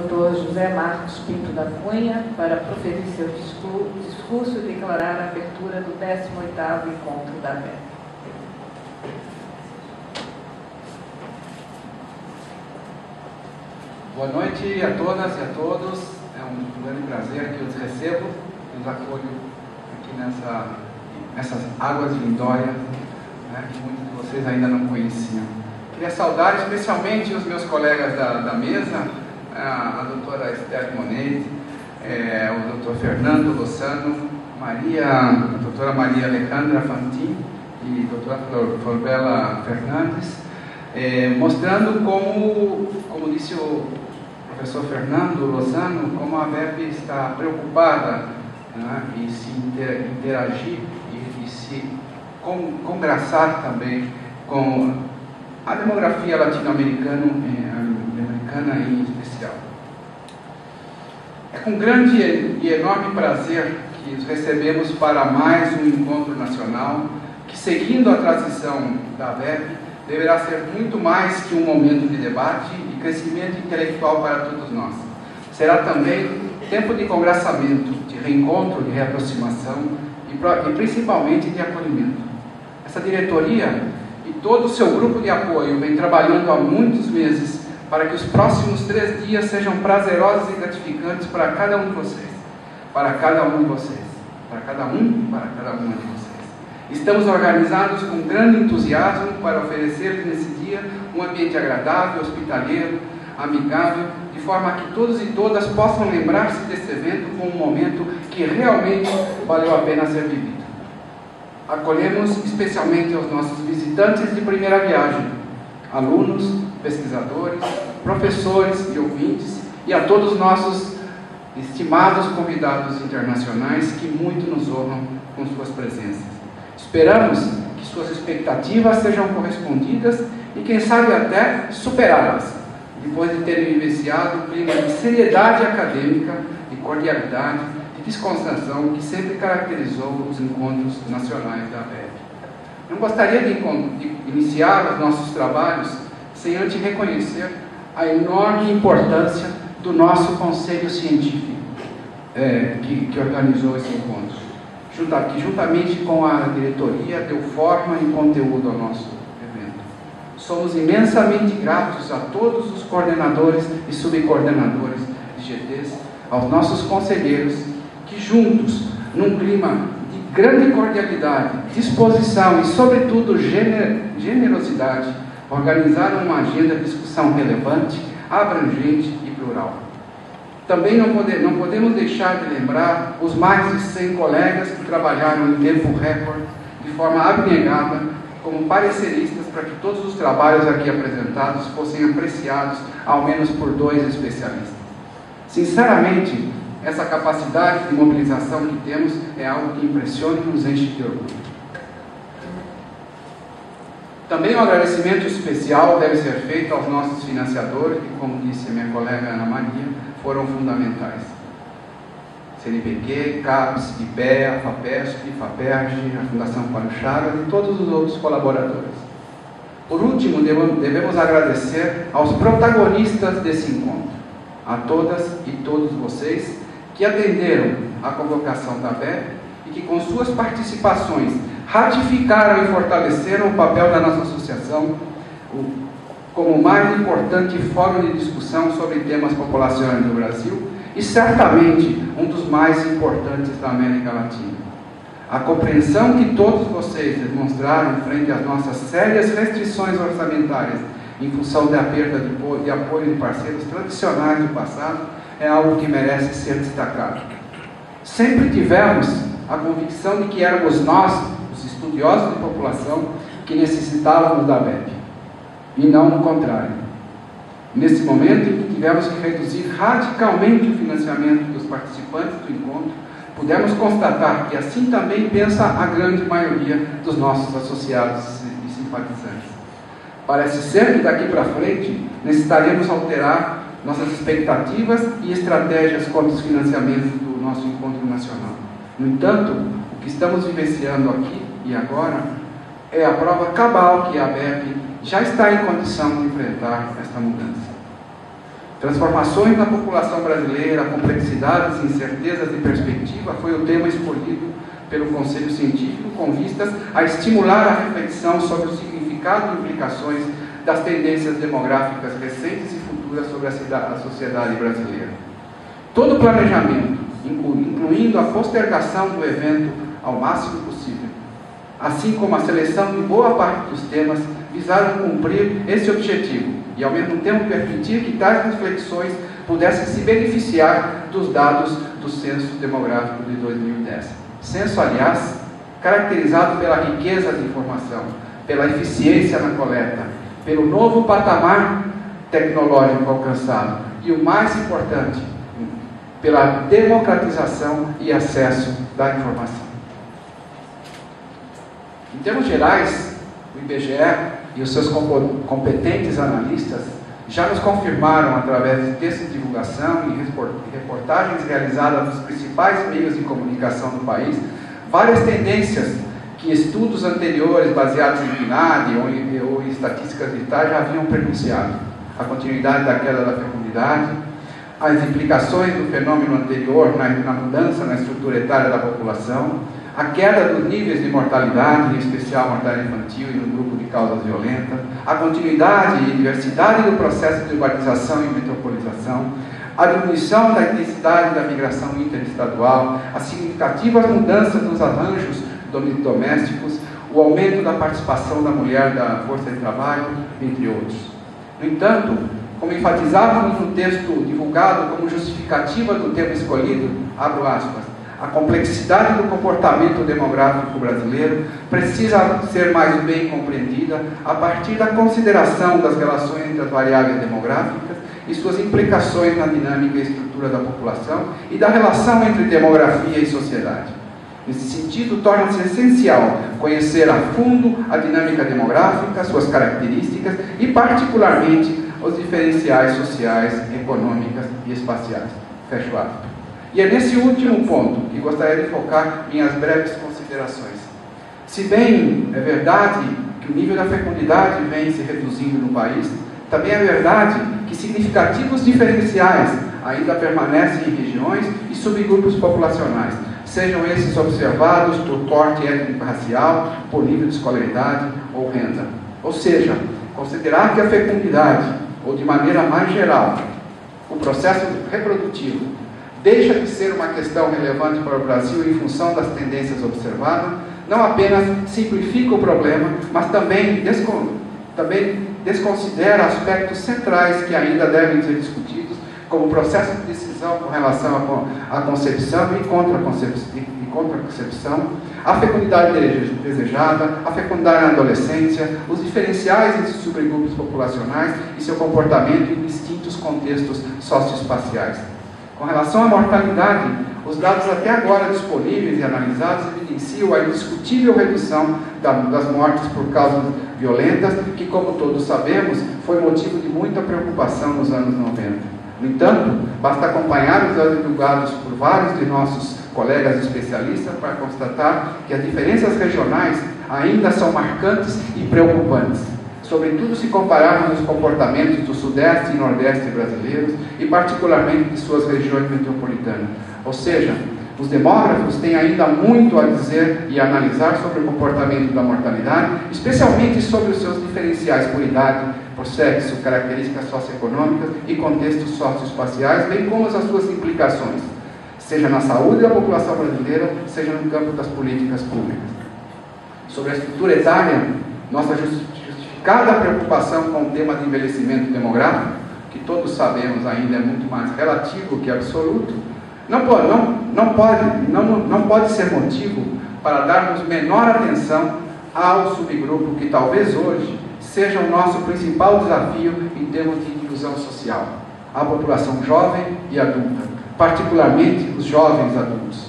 Dr. José Marcos Pinto da Cunha para proferir seu discurso e declarar a abertura do 18º Encontro da ABEP. Boa noite a todas e a todos. É um grande prazer que os recebo, os acolho aqui nessas águas de Lindóia, né, que muitos de vocês ainda não conheciam. Queria saudar especialmente os meus colegas da mesa, a doutora Esther Monet, o doutor Fernando Lozano, a doutora Maria Alejandra Fantin e a doutora Florbela Fernandes, mostrando como disse o professor Fernando Lozano, como a ABEP está preocupada, né, em se interagir e se congraçar também com a demografia latino-americana em especial. É com grande e enorme prazer que os recebemos para mais um encontro nacional que, seguindo a tradição da ABEP, deverá ser muito mais que um momento de debate e crescimento intelectual para todos nós. Será também tempo de congraçamento, de reencontro, de reaproximação e principalmente de acolhimento. Essa diretoria e todo o seu grupo de apoio vem trabalhando há muitos meses para que os próximos 3 dias sejam prazerosos e gratificantes para cada um de vocês, para cada uma de vocês. Estamos organizados com grande entusiasmo para oferecer nesse dia um ambiente agradável, hospitaleiro, amigável, de forma que todos e todas possam lembrar-se desse evento como um momento que realmente valeu a pena ser vivido. Acolhemos especialmente aos nossos visitantes de primeira viagem, alunos, pesquisadores, professores e ouvintes, e a todos os nossos estimados convidados internacionais que muito nos honram com suas presenças. Esperamos que suas expectativas sejam correspondidas e, quem sabe, até superadas, depois de terem vivenciado um clima de seriedade acadêmica, de cordialidade, de descontração que sempre caracterizou os encontros nacionais da ABEP. Não gostaria de iniciar os nossos trabalhos sem antes reconhecer a enorme importância do nosso Conselho Científico que organizou esse encontro, que juntamente com a diretoria deu forma e conteúdo ao nosso evento. Somos imensamente gratos a todos os coordenadores e subcoordenadores de GTs, aos nossos conselheiros, que juntos, num clima de grande cordialidade, disposição e, sobretudo, generosidade, organizaram uma agenda de discussão relevante, abrangente e plural. Também não podemos deixar de lembrar os mais de 100 colegas que trabalharam em tempo recorde, de forma abnegada, como pareceristas, para que todos os trabalhos aqui apresentados fossem apreciados, ao menos por 2 especialistas. Sinceramente, essa capacidade de mobilização que temos é algo que impressiona e nos enche de orgulho. Também um agradecimento especial deve ser feito aos nossos financiadores, que, como disse a minha colega Ana Maria, foram fundamentais. CNPq, CAPES, IPEA, FAPESP, FAPERJ, a Fundação Paulo Chagas e todos os outros colaboradores. Por último, devemos agradecer aos protagonistas desse encontro, a todas e todos vocês que atenderam à convocação da ABEP e que, com suas participações, ratificaram e fortaleceram o papel da nossa associação como o mais importante fórum de discussão sobre temas populacionais do Brasil e, certamente, um dos mais importantes da América Latina. A compreensão que todos vocês demonstraram frente às nossas sérias restrições orçamentárias em função da perda de apoio de parceiros tradicionais do passado é algo que merece ser destacado. Sempre tivemos a convicção de que éramos nós, os estudiosos de população, que necessitávamos da ABEP, e não o contrário. Nesse momento em que tivemos que reduzir radicalmente o financiamento dos participantes do encontro, pudemos constatar que assim também pensa a grande maioria dos nossos associados e simpatizantes. Parece ser que daqui para frente necessitaremos alterar nossas expectativas e estratégias quanto aos financiamentos do nosso encontro nacional. No entanto, o que estamos vivenciando aqui e agora é a prova cabal que a ABEP já está em condição de enfrentar esta mudança. Transformações na população brasileira, complexidades, incertezas de perspectiva foi o tema escolhido pelo Conselho Científico com vistas a estimular a reflexão sobre o significado e implicações das tendências demográficas recentes e futuras sobre a sociedade brasileira. Todo o planejamento, incluindo a postergação do evento ao máximo possível, assim como a seleção de boa parte dos temas, visaram cumprir esse objetivo e, ao mesmo tempo, permitir que tais reflexões pudessem se beneficiar dos dados do Censo Demográfico de 2010. Censo, aliás, caracterizado pela riqueza de informação, pela eficiência na coleta, pelo novo patamar tecnológico alcançado e, o mais importante, pela democratização e acesso da informação. Em termos gerais, o IBGE e os seus competentes analistas já nos confirmaram, através de textos de divulgação e reportagens realizadas nos principais meios de comunicação do país, várias tendências que estudos anteriores baseados em PNAD ou em estatísticas vitais já haviam prenunciado. A continuidade da queda da fecundidade, as implicações do fenômeno anterior na mudança na estrutura etária da população, a queda dos níveis de mortalidade, em especial mortalidade infantil e no grupo de causas violentas, a continuidade e diversidade do processo de urbanização e metropolização, a diminuição da intensidade da migração interestadual, as significativas mudanças nos arranjos domésticos, o aumento da participação da mulher da força de trabalho, entre outros. No entanto, como enfatizávamos no texto divulgado como justificativa do tema escolhido, abro aspas, a complexidade do comportamento demográfico brasileiro precisa ser mais bem compreendida a partir da consideração das relações entre as variáveis demográficas e suas implicações na dinâmica e estrutura da população e da relação entre demografia e sociedade. Nesse sentido, torna-se essencial conhecer a fundo a dinâmica demográfica, suas características e, particularmente, os diferenciais sociais, econômicas e espaciais. Fecho aspas. E é nesse último ponto que gostaria de focar minhas breves considerações. Se bem é verdade que o nível da fecundidade vem se reduzindo no país, também é verdade que significativos diferenciais ainda permanecem em regiões e subgrupos populacionais, sejam esses observados por corte étnico-racial, por nível de escolaridade ou renda. Ou seja, considerar que a fecundidade, ou de maneira mais geral, o processo reprodutivo, deixa de ser uma questão relevante para o Brasil em função das tendências observadas, não apenas simplifica o problema, mas também desconsidera aspectos centrais que ainda devem ser discutidos, como o processo de decisão com relação à concepção e contraconcepção, a fecundidade desejada, a fecundidade na adolescência, os diferenciais entre subgrupos populacionais e seu comportamento em distintos contextos socioespaciais. Com relação à mortalidade, os dados até agora disponíveis e analisados evidenciam a indiscutível redução das mortes por causas violentas, que, como todos sabemos, foi motivo de muita preocupação nos anos 90. No entanto, basta acompanhar os dados divulgados por vários de nossos colegas especialistas para constatar que as diferenças regionais ainda são marcantes e preocupantes, sobretudo se compararmos os comportamentos do Sudeste e Nordeste brasileiros e particularmente de suas regiões metropolitanas. Ou seja, os demógrafos têm ainda muito a dizer e a analisar sobre o comportamento da mortalidade, especialmente sobre os seus diferenciais por idade, por sexo, características socioeconômicas e contextos socioespaciais, bem como as suas implicações, seja na saúde da população brasileira, seja no campo das políticas públicas. Sobre a estrutura etária, nossa justificada preocupação com o tema de envelhecimento demográfico, que todos sabemos ainda é muito mais relativo que absoluto, não pode ser motivo para darmos menor atenção ao subgrupo que talvez hoje seja o nosso principal desafio em termos de inclusão social, a população jovem e adulta, particularmente os jovens adultos.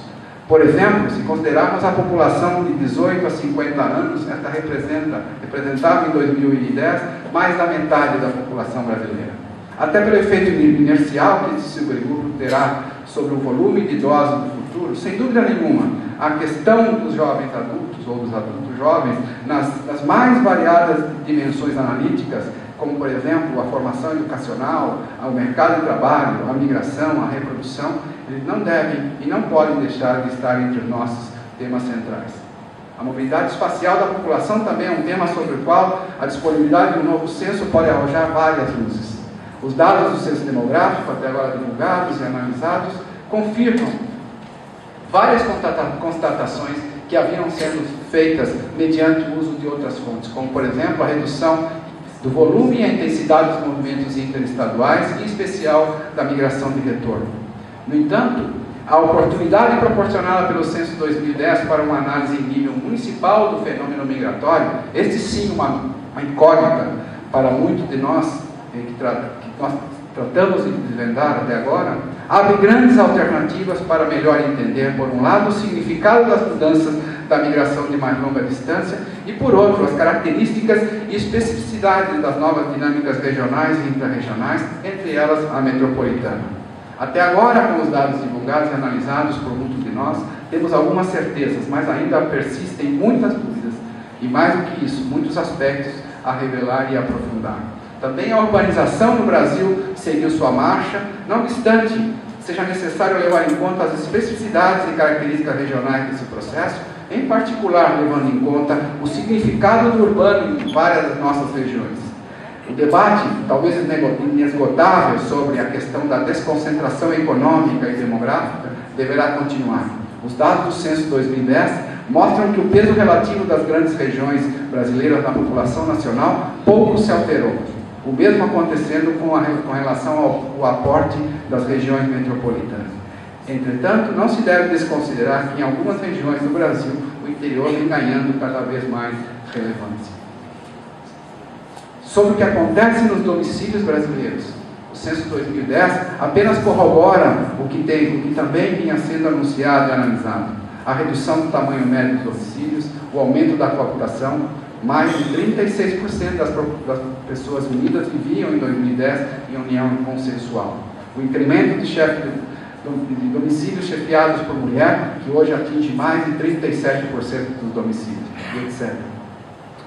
Por exemplo, se considerarmos a população de 18 a 50 anos, esta representava em 2010 mais da metade da população brasileira. Até pelo efeito inercial que esse subgrupo terá sobre o volume de idosos do futuro, sem dúvida nenhuma, a questão dos jovens adultos ou dos adultos jovens, nas mais variadas dimensões analíticas, como por exemplo a formação educacional, o mercado de trabalho, a migração, a reprodução, eles não devem e não podem deixar de estar entre os nossos temas centrais. A mobilidade espacial da população também é um tema sobre o qual a disponibilidade de um novo censo pode arrojar várias luzes. Os dados do censo demográfico, até agora divulgados e analisados, confirmam várias constatações que haviam sendo feitas mediante o uso de outras fontes, como por exemplo a redução do volume e a intensidade dos movimentos interestaduais, em especial da migração de retorno. No entanto, a oportunidade proporcionada pelo Censo 2010 para uma análise em nível municipal do fenômeno migratório, este sim uma incógnita para muitos de nós, que nós tratamos de desvendar até agora, abre grandes alternativas para melhor entender, por um lado, o significado das mudanças da migração de mais longa distância e, por outro, as características e especificidades das novas dinâmicas regionais e intrarregionais, entre elas a metropolitana. Até agora, com os dados divulgados e analisados por muitos de nós, temos algumas certezas, mas ainda persistem muitas dúvidas e, mais do que isso, muitos aspectos a revelar e aprofundar. Também a urbanização no Brasil seguiu sua marcha, não obstante seja necessário levar em conta as especificidades e características regionais desse processo, em particular levando em conta o significado do urbano em várias das nossas regiões. O debate, talvez inesgotável, sobre a questão da desconcentração econômica e demográfica deverá continuar. Os dados do Censo 2010 mostram que o peso relativo das grandes regiões brasileiras na população nacional pouco se alterou. O mesmo acontecendo com relação ao aporte das regiões metropolitanas. Entretanto, não se deve desconsiderar que em algumas regiões do Brasil o interior vem ganhando cada vez mais relevância. Sobre o que acontece nos domicílios brasileiros, o Censo 2010 apenas corrobora o que também vinha sendo anunciado e analisado. A redução do tamanho médio dos domicílios, o aumento da coabitação, mais de 36% das pessoas unidas viviam em 2010 em união consensual. O incremento de domicílios chefiados por mulher, que hoje atinge mais de 37% dos domicílios, e etc.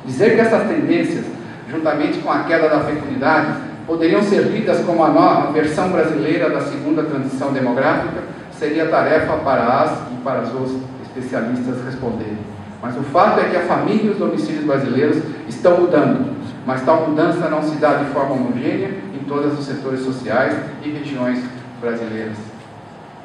Dizer que essas tendências, juntamente com a queda da fecundidade, poderiam ser lidas como a nova versão brasileira da segunda transição demográfica, seria tarefa para as e para os especialistas responderem. Mas o fato é que a família e os domicílios brasileiros estão mudando, mas tal mudança não se dá de forma homogênea em todos os setores sociais e regiões brasileiras.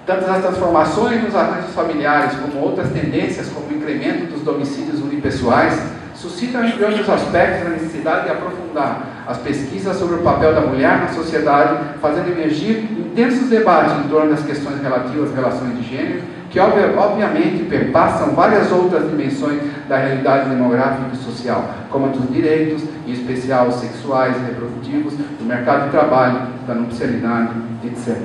Tanto as transformações nos arranjos familiares, como outras tendências, como o incremento dos domicílios unipessoais, suscitam, entre outros aspectos, a necessidade de aprofundar as pesquisas sobre o papel da mulher na sociedade, fazendo emergir intensos debates em torno das questões relativas às relações de gênero, que obviamente perpassam várias outras dimensões da realidade demográfica e social, como a dos direitos, em especial os sexuais e reprodutivos, do mercado de trabalho, da nupcialidade, etc.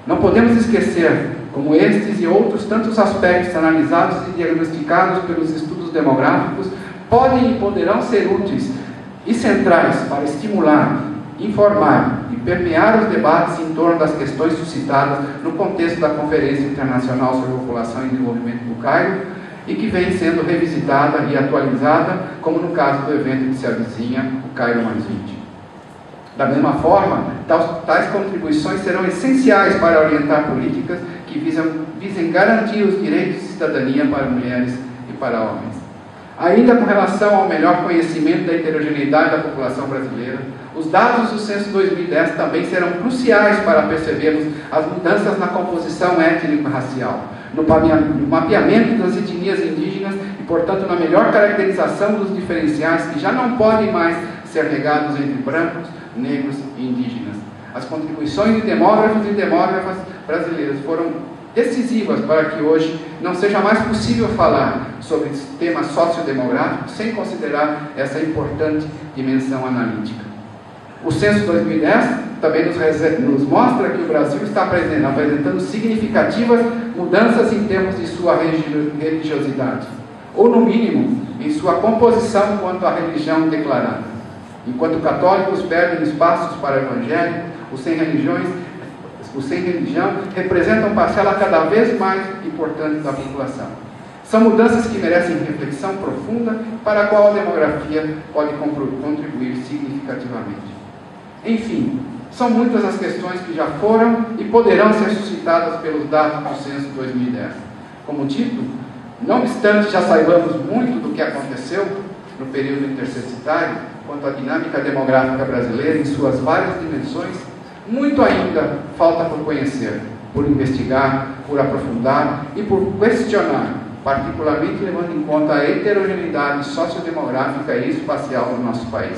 Não podemos esquecer como estes e outros tantos aspectos analisados e diagnosticados pelos estudos demográficos podem e poderão ser úteis e centrais para estimular, informar e permear os debates em torno das questões suscitadas no contexto da Conferência Internacional sobre População e Desenvolvimento do Cairo e que vem sendo revisitada e atualizada, como no caso do evento que se avizinha, o Cairo +20. Da mesma forma, tais contribuições serão essenciais para orientar políticas que visem garantir os direitos de cidadania para mulheres e para homens. Ainda com relação ao melhor conhecimento da heterogeneidade da população brasileira, os dados do Censo 2010 também serão cruciais para percebermos as mudanças na composição étnico-racial, no mapeamento das etnias indígenas e, portanto, na melhor caracterização dos diferenciais que já não podem mais ser regados entre brancos, negros e indígenas. As contribuições de demógrafos e demógrafas brasileiros foram decisivas para que hoje não seja mais possível falar sobre temas sociodemográficos sem considerar essa importante dimensão analítica. O Censo 2010 também nos mostra que o Brasil está apresentando significativas mudanças em termos de sua religiosidade, ou no mínimo, em sua composição quanto à religião declarada. Enquanto católicos perdem espaços para o evangelho, os sem religião representam parcela cada vez mais importante da população. São mudanças que merecem reflexão profunda, para a qual a demografia pode contribuir significativamente. Enfim, são muitas as questões que já foram e poderão ser suscitadas pelos dados do Censo 2010. Como dito, não obstante já saibamos muito do que aconteceu no período intercensitário, quanto à dinâmica demográfica brasileira em suas várias dimensões, muito ainda falta por conhecer, por investigar, por aprofundar e por questionar, particularmente levando em conta a heterogeneidade sociodemográfica e espacial do nosso país.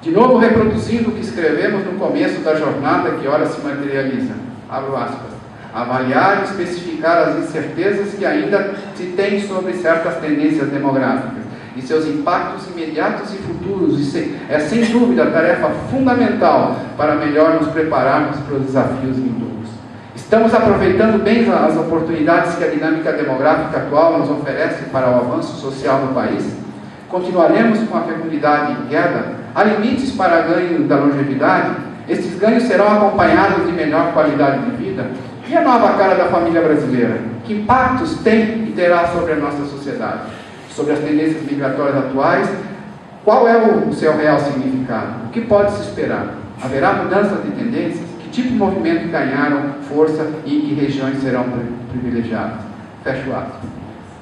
De novo, reproduzindo o que escrevemos no começo da jornada que ora se materializa, abro aspas, avaliar e especificar as incertezas que ainda se tem sobre certas tendências demográficas e seus impactos imediatos e futuros, é sem dúvida a tarefa fundamental para melhor nos prepararmos para os desafios vindouros. Estamos aproveitando bem as oportunidades que a dinâmica demográfica atual nos oferece para o avanço social no país? Continuaremos com a fecundidade em queda? Há limites para ganho da longevidade? Esses ganhos serão acompanhados de melhor qualidade de vida? E a nova cara da família brasileira? Que impactos tem e terá sobre a nossa sociedade? Sobre as tendências migratórias atuais? Qual é o seu real significado? O que pode se esperar? Haverá mudança de tendências? Que tipo de movimento ganharam força e em que regiões serão privilegiadas? Fecho aspas.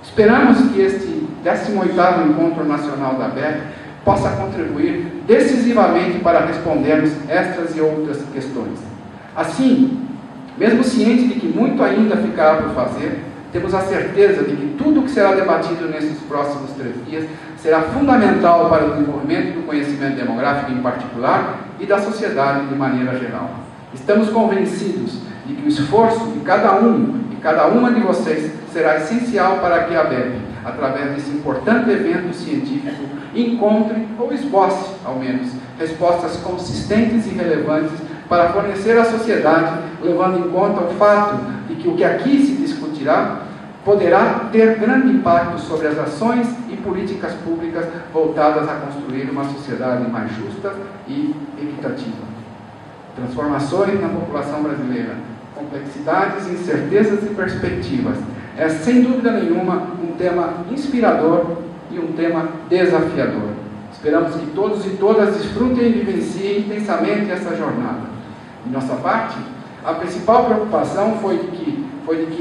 Esperamos que este 18º Encontro Nacional da ABEP possa contribuir decisivamente para respondermos estas e outras questões. Assim, mesmo ciente de que muito ainda ficará por fazer, temos a certeza de que tudo o que será debatido nesses próximos 3 dias será fundamental para o desenvolvimento do conhecimento demográfico em particular e da sociedade de maneira geral. Estamos convencidos de que o esforço de cada um e cada uma de vocês será essencial para que a ABEP, através desse importante evento científico, encontre, ou esboce, ao menos, respostas consistentes e relevantes para fornecer à sociedade, levando em conta o fato de que o que aqui se discutirá poderá ter grande impacto sobre as ações e políticas públicas voltadas a construir uma sociedade mais justa e equitativa. Transformações na população brasileira, complexidades, incertezas e perspectivas. É, sem dúvida nenhuma, um tema inspirador e um tema desafiador. Esperamos que todos e todas desfrutem e vivenciem intensamente essa jornada. De nossa parte, a principal preocupação foi de que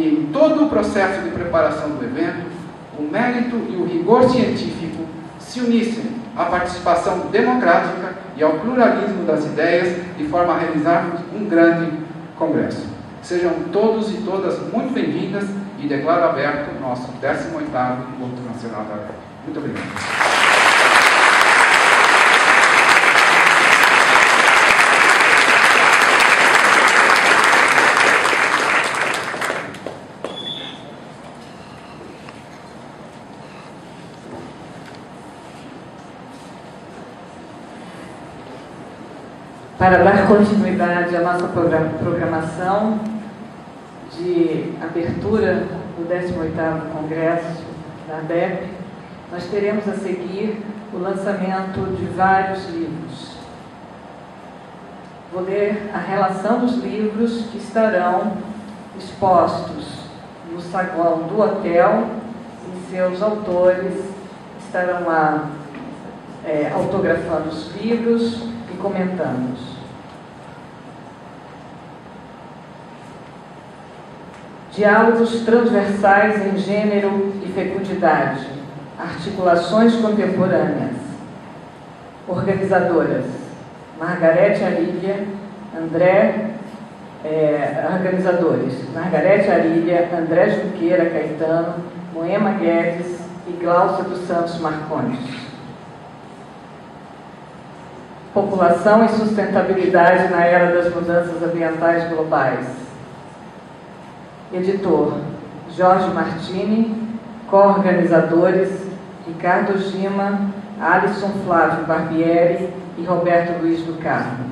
em todo o processo de preparação do evento, o mérito e o rigor científico se unissem à participação democrática e ao pluralismo das ideias, de forma a realizarmos um grande congresso. Sejam todos e todas muito bem-vindas e declaro aberto o nosso 18º Encontro Nacional da ABEP. Muito obrigado. Para dar continuidade à nossa programação de abertura do 18º Congresso da ABEP, nós teremos a seguir o lançamento de vários livros. Vou ler a relação dos livros que estarão expostos no saguão do hotel e seus autores estarão lá autografando os livros e comentando. Diálogos transversais em gênero e fecundidade, articulações contemporâneas. Organizadoras: Margarete Arília, organizadores: Margarete Arília, André Junqueira Caetano, Moema Guedes e Gláucia dos Santos Marcondes. População e sustentabilidade na era das mudanças ambientais globais. Editor: Jorge Martini. Co-organizadores: Ricardo Gima, Alisson Flávio Barbieri e Roberto Luiz do Carmo.